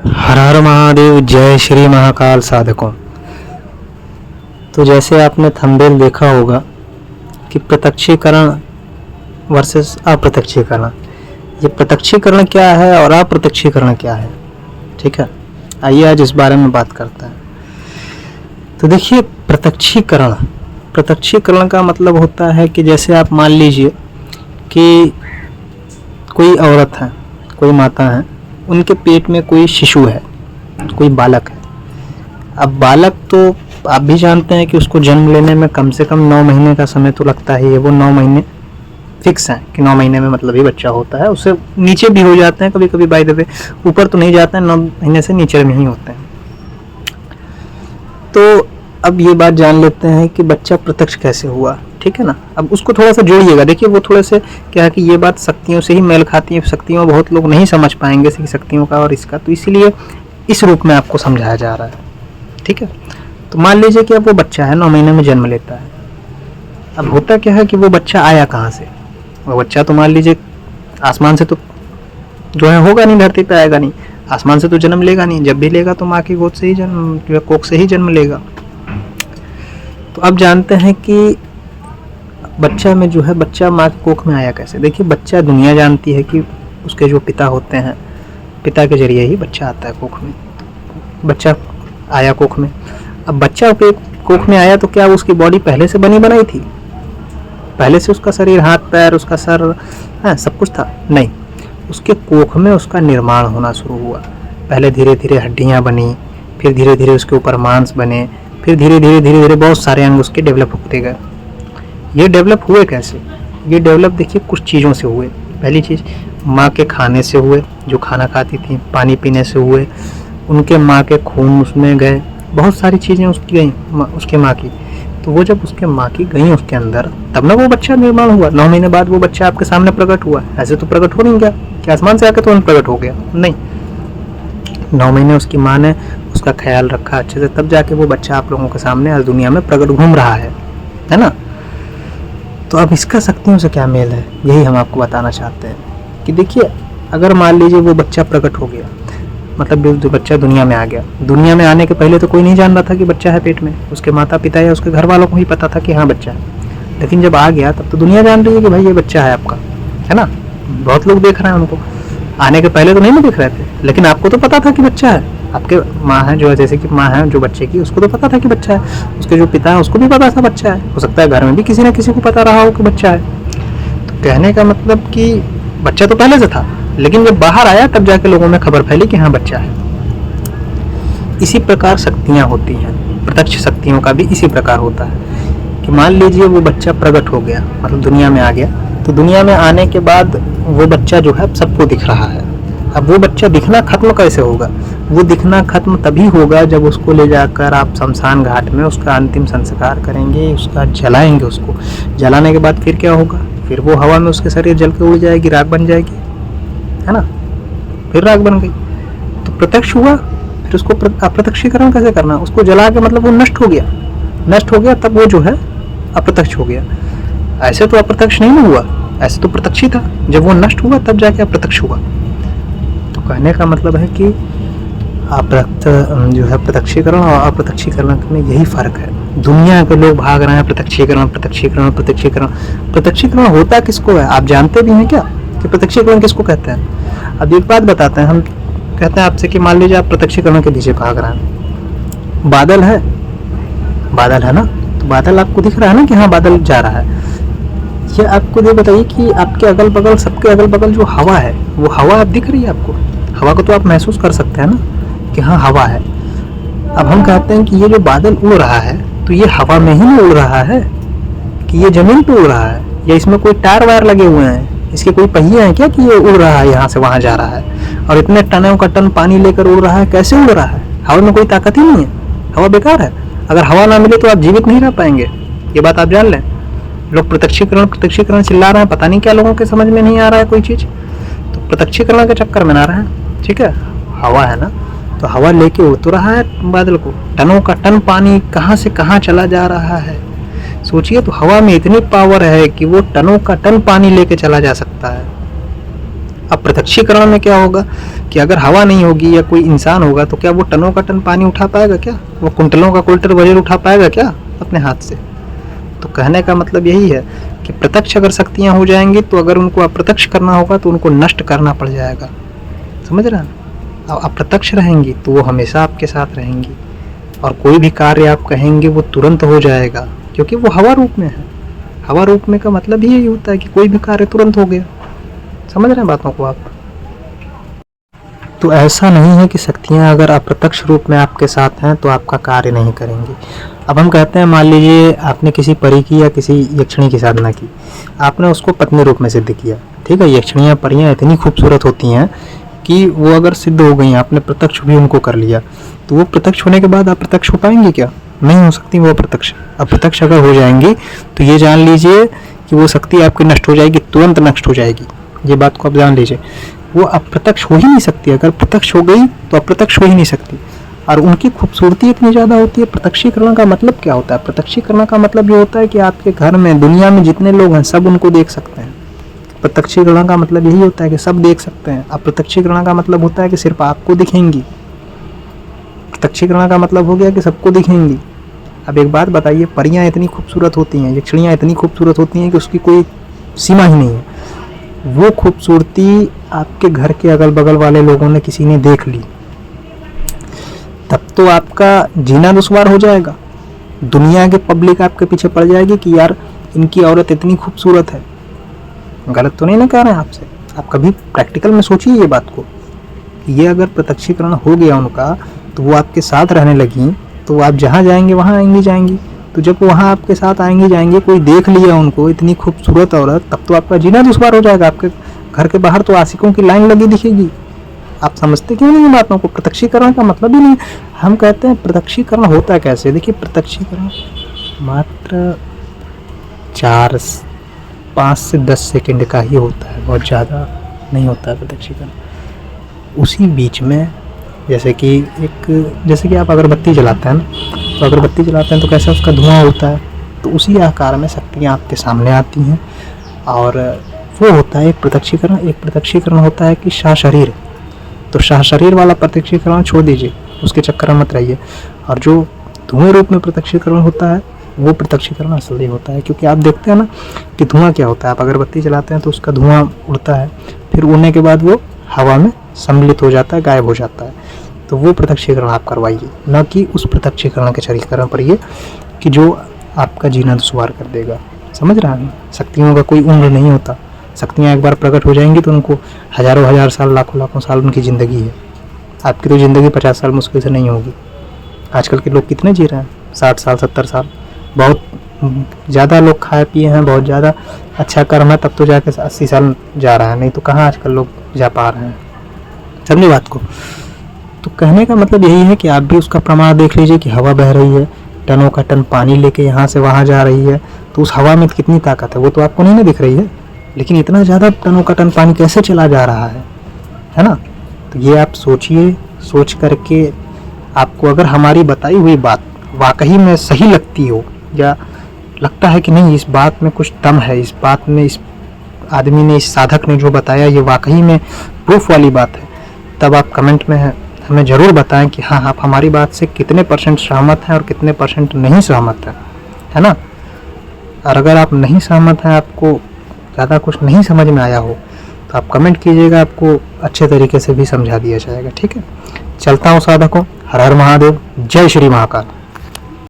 हर हर महादेव, जय श्री महाकाल साधकों। तो जैसे आपने थंबनेल देखा होगा कि प्रत्यक्षीकरण वर्सेस अप्रत्यक्षीकरण, ये प्रत्यक्षीकरण क्या है और अप्रत्यक्षीकरण क्या है, ठीक है। आइए आज इस बारे में बात करते हैं। तो देखिए, प्रत्यक्षीकरण का मतलब होता है कि जैसे आप मान लीजिए कि कोई औरत है, कोई माता है, उनके पेट में कोई शिशु है, कोई बालक है। अब बालक तो आप भी जानते हैं कि उसको जन्म लेने में कम से कम 9 महीने का समय तो लगता ही है। वो 9 महीने फिक्स हैं कि 9 महीने में मतलब ही बच्चा होता है। उससे नीचे भी हो जाते हैं कभी कभी, बाय द वे ऊपर तो नहीं जाते हैं, 9 महीने से नीचे में ही होते हैं। तो अब ये बात जान लेते हैं कि बच्चा प्रत्यक्ष कैसे हुआ, ठीक है ना। अब उसको थोड़ा सा जोड़िएगा। देखिए, वो थोड़े से क्या है कि ये बात शक्तियों से ही मेल खाती है। शक्तियों बहुत लोग नहीं समझ पाएंगे शक्तियों का और इसका, तो इसीलिए इस रूप में आपको समझाया जा रहा है, ठीक है। तो मान लीजिए कि अब वो बच्चा है, 9 महीने में जन्म लेता है। अब होता क्या है कि वो बच्चा आया कहाँ से? वो बच्चा तो मान लीजिए आसमान से तो जो है होगा नहीं, धरती पे आएगा नहीं, आसमान से तो जन्म लेगा नहीं। जब भी लेगा तो माँ की गोद से ही जन्म, कोख से ही जन्म लेगा। तो अब जानते हैं कि बच्चा में जो है, बच्चा माँ की कोख में आया कैसे। देखिए, बच्चा दुनिया जानती है कि उसके जो पिता होते हैं, पिता के जरिए ही बच्चा आता है कोख में। बच्चा आया कोख में। अब बच्चा के कोख में आया तो क्या उसकी बॉडी पहले से बनी बनाई थी? पहले से उसका शरीर, हाथ पैर, उसका सर, सब कुछ था? नहीं। उसके कोख में उसका निर्माण होना शुरू हुआ। पहले धीरे धीरे हड्डियाँ बनी, फिर धीरे धीरे उसके ऊपर मांस बने, फिर धीरे धीरे बहुत सारे अंग उसके डेवलप होते गए। ये डेवलप हुए कैसे? ये डेवलप देखिए कुछ चीज़ों से हुए। पहली चीज़ माँ के खाने से हुए, जो खाना खाती थी, पानी पीने से हुए, उनके माँ के खून उसमें गए, बहुत सारी चीज़ें उसकी गई उसके माँ की। तो वो जब उसके माँ की गई उसके अंदर, तब ना वो बच्चा निर्माण हुआ। 9 महीने बाद वो बच्चा आपके सामने प्रकट हुआ। ऐसे तो प्रकट हो नहीं गया कि आसमान से आके तुरंत प्रकट हो गया, नहीं। 9 महीने उसकी माँ ने उसका ख्याल रखा अच्छे से, तब जाके वो बच्चा आप लोगों के सामने आज दुनिया में प्रकट घूम रहा है ना। तो अब इसका शक्तियों से क्या मेल है, यही हम आपको बताना चाहते हैं कि देखिए, अगर मान लीजिए वो बच्चा प्रकट हो गया, मतलब जो बच्चा दुनिया में आ गया। दुनिया में आने के पहले तो कोई नहीं जान रहा था कि बच्चा है पेट में। उसके माता पिता या उसके घर वालों को ही पता था कि हाँ बच्चा है। लेकिन जब आ गया तब तो दुनिया जान रही है कि भाई ये बच्चा है आपका, है ना। बहुत लोग देख रहे हैं उनको। आने के पहले तो नहीं ना देख रहे थे, लेकिन आपको तो पता था कि बच्चा है। आपके माँ है, जो जैसे कि माँ है जो बच्चे की, उसको तो पता था कि बच्चा है। उसके जो पिता है उसको भी पता था बच्चा है। हो सकता है घर में भी किसी न किसी को पता रहा हो कि बच्चा है। तो कहने का मतलब कि बच्चा तो पहले से था, लेकिन जब बाहर आया तब जाके लोगों में खबर फैली कि हाँ बच्चा है। इसी प्रकार शक्तियाँ होती हैं। प्रत्यक्ष शक्तियों का भी इसी प्रकार होता है कि मान लीजिए वो बच्चा प्रकट हो गया, मतलब दुनिया में आ गया। तो दुनिया में आने के बाद वो बच्चा जो है सबको दिख रहा है। अब वो बच्चा दिखना खत्म कैसे होगा? वो दिखना खत्म तभी होगा जब उसको ले जाकर आप शमशान घाट में उसका अंतिम संस्कार करेंगे, उसका जलाएंगे। उसको जलाने के बाद फिर क्या होगा? फिर वो हवा में उसके शरीर जल के उड़ जाएगी, राख बन जाएगी, है ना। फिर राख बन गई तो प्रत्यक्ष हुआ। फिर उसको अप्रत्यक्षीकरण कैसे करना? उसको जला के मतलब वो नष्ट हो गया, तब वो जो है अप्रत्यक्ष हो गया। ऐसे तो अप्रत्यक्ष नहीं ना हुआ, ऐसे तो प्रत्यक्ष ही था। जब वो नष्ट हुआ तब जाके अप्रत्यक्ष हुआ। तो कहने का मतलब है कि जो है प्रत्यक्षीकरण और अप्रत्यक्षीकरण में यही फर्क है। दुनिया के लोग भाग रहे हैं प्रत्यक्षीकरण होता किसको है? आप जानते भी हैं क्या कि प्रत्यक्षीकरण किसको कहते हैं? अब एक बात बताते हैं। हम कहते हैं आपसे कि मान लीजिए आप प्रत्यक्षीकरण के पीछे भाग रहे हैं। बादल है ना, तो बादल आपको दिख रहा है ना कि हाँ बादल जा रहा है। ये आपको ये बताइए कि आपके अगल बगल, सबके अगल बगल जो हवा है, वो हवा आप दिख रही है आपको? हवा को तो आप महसूस कर सकते हैं ना कि हाँ हवा है। अब हम कहते हैं कि ये जो बादल उड़ रहा है, तो ये हवा में ही नहीं उड़ रहा है कि ये जमीन पे उड़ रहा है, या इसमें कोई टायर वायर लगे हुए हैं, इसके कोई पहिए हैं क्या कि ये उड़ रहा है, यहाँ से वहाँ जा रहा है और इतने टनों का टन पानी लेकर उड़ रहा है? कैसे उड़ रहा है? हवा में कोई ताकत ही नहीं है, हवा बेकार है। अगर हवा ना मिले तो आप जीवित नहीं रह पाएंगे, ये बात आप जान लें। लोग प्रत्यक्षीकरण चिल्ला रहे हैं, पता नहीं क्या लोगों के समझ में नहीं आ रहा है कोई चीज़। तो प्रत्यक्षीकरण के चक्कर में ना रहे, ठीक है। हवा है ना, तो हवा लेके उड़ तो रहा है बादल को। टनों का टन पानी कहाँ से कहाँ चला जा रहा है, सोचिए। तो हवा में इतनी पावर है कि वो टनों का टन पानी लेके चला जा सकता है। अब प्रत्यक्षीकरण में क्या होगा कि अगर हवा नहीं होगी या कोई इंसान होगा तो क्या वो टनों का टन पानी उठा पाएगा? क्या वो कुंटलों का कुंटल वजन उठा पाएगा क्या अपने हाथ से? तो कहने का मतलब यही है कि प्रत्यक्ष अगर शक्तियाँ हो जाएंगी तो अगर उनको अप्रत्यक्ष करना होगा तो उनको नष्ट करना पड़ जाएगा। समझ रहे हैं? अब अप्रत्यक्ष रहेंगी तो वो हमेशा आपके साथ रहेंगी और कोई भी कार्य आप कहेंगे वो तुरंत हो जाएगा, क्योंकि वो हवा रूप में है। हवा रूप में का मतलब ही यही होता है कि कोई भी कार्य तुरंत हो गया। समझ रहे हैं बातों को आप? तो ऐसा नहीं है कि शक्तियाँ अगर अप्रत्यक्ष रूप में आपके साथ हैं तो आपका कार्य नहीं करेंगी। अब हम कहते हैं, मान लीजिए आपने किसी परी की या किसी यक्षिणी की साधना की, आपने उसको पत्नी रूप में सिद्ध किया, ठीक है। यक्षिणियाँ परियाँ इतनी खूबसूरत होती हैं कि वो अगर सिद्ध हो गई, आपने प्रत्यक्ष भी उनको कर लिया, तो वो प्रत्यक्ष होने के बाद अप्रत्यक्ष हो पाएंगी क्या? नहीं हो सकती वो अप्रत्यक्ष। अप्रत्यक्ष अगर हो जाएंगी तो ये जान लीजिए कि वो शक्ति आपकी नष्ट हो जाएगी, तुरंत नष्ट हो जाएगी। ये बात को आप जान लीजिए, वो अप्रत्यक्ष हो ही नहीं सकती। अगर प्रत्यक्ष हो गई तो अप्रत्यक्ष हो ही नहीं सकती। और उनकी खूबसूरती इतनी ज़्यादा होती है। प्रत्यक्षीकरण का मतलब क्या होता है? प्रत्यक्षीकरण का मतलब ये होता है कि आपके घर में, दुनिया में जितने लोग हैं सब उनको देख सकते हैं। प्रत्यक्षीकरण का मतलब यही होता है कि सब देख सकते हैं। अप्रत्यक्षीकरण का मतलब होता है कि सिर्फ आपको दिखेंगी। प्रत्यक्षीकरण का मतलब हो गया कि सबको दिखेंगी। अब एक बात बताइए, परियां इतनी खूबसूरत होती हैं, यक्षिणियाँ इतनी खूबसूरत होती हैं कि उसकी कोई सीमा ही नहीं है। वो खूबसूरती आपके घर के अगल बगल वाले लोगों ने, किसी ने देख ली, तब तो आपका जीना दुश्वार हो जाएगा। दुनिया के पब्लिक आपके पीछे पड़ जाएगी कि यार इनकी औरत इतनी खूबसूरत है। गलत तो नहीं ना कह रहे हैं आपसे? आप कभी प्रैक्टिकल में सोचिए ये बात को। ये अगर प्रत्यक्षीकरण हो गया उनका, तो वो आपके साथ रहने लगी, तो आप जहाँ जाएंगे वहाँ आएंगी जाएंगी। तो जब वहाँ आपके साथ आएंगे जाएंगे, कोई देख लिया उनको, इतनी खूबसूरत औरत, तब तो आपका जीना दुश्वार हो जाएगा। आपके घर के बाहर तो आशिकों की लाइन लगी दिखेगी। आप समझते क्यों नहीं बातों को? प्रत्यक्षीकरण का मतलब ही नहीं। हम कहते हैं प्रत्यक्षीकरण होता कैसे? देखिए, प्रत्यक्षीकरण मात्र 5 से 10 सेकंड का ही होता है, बहुत ज़्यादा नहीं होता है प्रत्यक्षीकरण। उसी बीच में जैसे कि आप अगरबत्ती जलाते हैं ना, तो अगरबत्ती जलाते हैं तो कैसा उसका धुआं होता है, तो उसी आकार में शक्तियाँ आपके सामने आती हैं। और वो होता है एक प्रत्यक्षीकरण। एक प्रत्यक्षीकरण होता है कि शाशरीर। तो शाशरीर वाला प्रत्यक्षीकरण छोड़ दीजिए, उसके चक्कर में मत रहिए। और जो धुएं रूप में प्रत्यक्षीकरण होता है, वो प्रत्यक्षीकरण असली होता है। क्योंकि आप देखते हैं ना कि धुआं क्या होता है, आप अगरबत्ती जलाते हैं तो उसका धुआं उड़ता है, फिर उड़ने के बाद वो हवा में सम्मिलित हो जाता है, गायब हो जाता है। तो वो प्रत्यक्षीकरण आप करवाइए, न कि उस प्रत्यक्षीकरण के शरीकरण पड़िए कि जो आपका जीना दुश्वार कर देगा। समझ रहे हैं? शक्तियों का कोई उम्र नहीं होता। शक्तियाँ एक बार प्रकट हो जाएंगी तो उनको हज़ारों हज़ार साल, लाखों लाखों साल उनकी ज़िंदगी है। आपकी तो ज़िंदगी 50 साल मुश्किल से नहीं होगी। आजकल के लोग कितने जी रहे हैं? 60 साल, 70 साल। बहुत ज़्यादा लोग खाए पिए हैं, बहुत ज़्यादा अच्छा कर्म है, तब तो जाके 80 साल जा रहा है, नहीं तो कहाँ आजकल लोग जा पा रहे हैं। समझे बात को? तो कहने का मतलब यही है कि आप भी उसका प्रमाण देख लीजिए कि हवा बह रही है, टनों का टन पानी लेके यहाँ से वहाँ जा रही है, तो उस हवा में कितनी ताकत है वो तो आपको नहीं ना दिख रही है, लेकिन इतना ज़्यादा टनों का टन पानी कैसे चला जा रहा है ना? तो ये आप सोचिए। सोच करके आपको अगर हमारी बताई हुई बात वाकई में सही लगती हो, या लगता है कि नहीं इस बात में कुछ दम है, इस बात में इस आदमी ने, इस साधक ने जो बताया ये वाकई में प्रूफ वाली बात है, तब आप कमेंट में हमें ज़रूर बताएं कि हाँ, आप हमारी बात से कितने % सहमत हैं और कितने % नहीं सहमत हैं, है ना? और अगर आप नहीं सहमत हैं, आपको ज़्यादा कुछ नहीं समझ में आया हो, तो आप कमेंट कीजिएगा, आपको अच्छे तरीके से भी समझा दिया जाएगा। ठीक है, चलता हूँ साधकों। हर हर महादेव, जय श्री महाकाल।